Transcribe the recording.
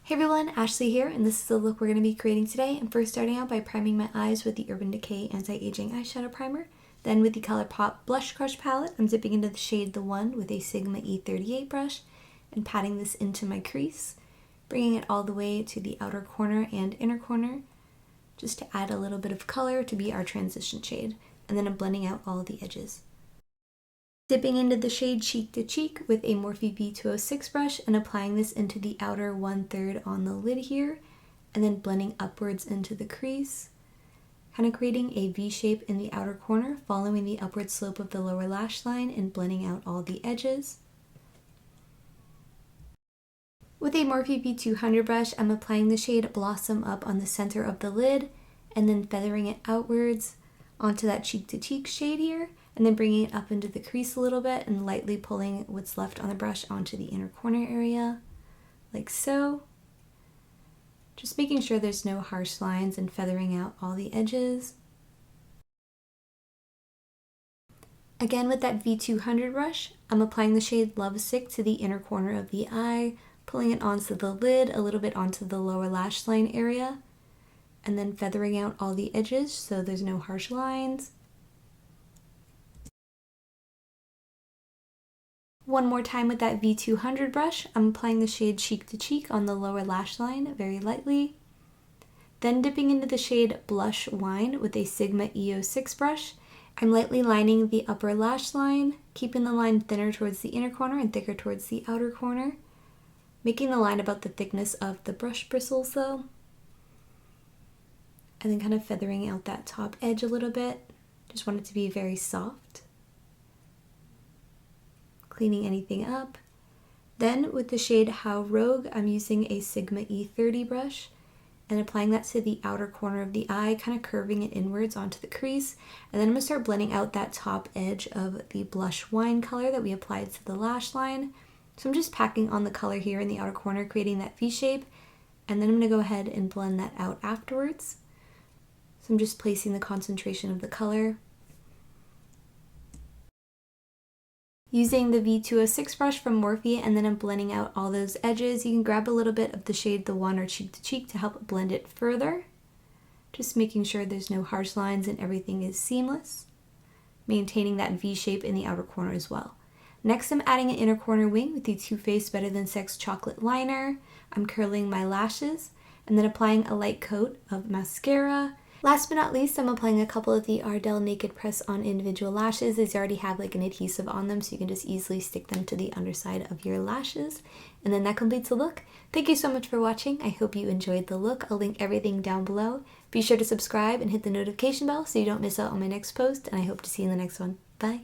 Hey everyone, Ashley here, and this is the look we're going to be creating today. I'm first starting out by priming my eyes with the Urban Decay Anti-Aging Eyeshadow Primer. Then with the Colourpop Blush Crush Palette, I'm dipping into the shade The One with a Sigma E38 brush and patting this into my crease, bringing it all the way to the outer corner and inner corner, just to add a little bit of color to be our transition shade. And then I'm blending out all the edges. Dipping into the shade Cheek to Cheek with a Morphe B206 brush and applying this into the outer 1/3 on the lid here, and then blending upwards into the crease, kind of creating a V shape in the outer corner, following the upward slope of the lower lash line and blending out all the edges. With a Morphe B200 brush, I'm applying the shade Blossom Up on the center of the lid, and then feathering it outwards onto that Cheek to Cheek shade here, and then bringing it up into the crease a little bit and lightly pulling what's left on the brush onto the inner corner area, like so. Just making sure there's no harsh lines and feathering out all the edges. Again with that V200 brush, I'm applying the shade Lovesick to the inner corner of the eye, pulling it onto the lid, a little bit onto the lower lash line area, and then feathering out all the edges so there's no harsh lines. One more time with that V200 brush, I'm applying the shade Cheek to Cheek on the lower lash line very lightly. Then dipping into the shade Blush Wine with a Sigma E06 brush, I'm lightly lining the upper lash line, keeping the line thinner towards the inner corner and thicker towards the outer corner, making the line about the thickness of the brush bristles though. And then kind of feathering out that top edge a little bit. Just want it to be very soft. Cleaning anything up. Then with the shade How Rogue, I'm using a Sigma E30 brush and applying that to the outer corner of the eye, kind of curving it inwards onto the crease. And then I'm going to start blending out that top edge of the blush wine color that we applied to the lash line. So I'm just packing on the color here in the outer corner, creating that V shape. And then I'm going to go ahead and blend that out afterwards. So I'm just placing the concentration of the color. Using the V206 brush from Morphe, and then I'm blending out all those edges. You can grab a little bit of the shade The One or Cheek to Cheek to help blend it further. Just making sure there's no harsh lines and everything is seamless. Maintaining that V shape in the outer corner as well. Next, I'm adding an inner corner wing with the Too Faced Better Than Sex chocolate liner. I'm curling my lashes and then applying a light coat of mascara. Last but not least, I'm applying a couple of the Ardell Naked Press on individual lashes. These already have like an adhesive on them, so you can just easily stick them to the underside of your lashes. And then that completes the look. Thank you so much for watching. I hope you enjoyed the look. I'll link everything down below. Be sure to subscribe and hit the notification bell so you don't miss out on my next post, and I hope to see you in the next one. Bye!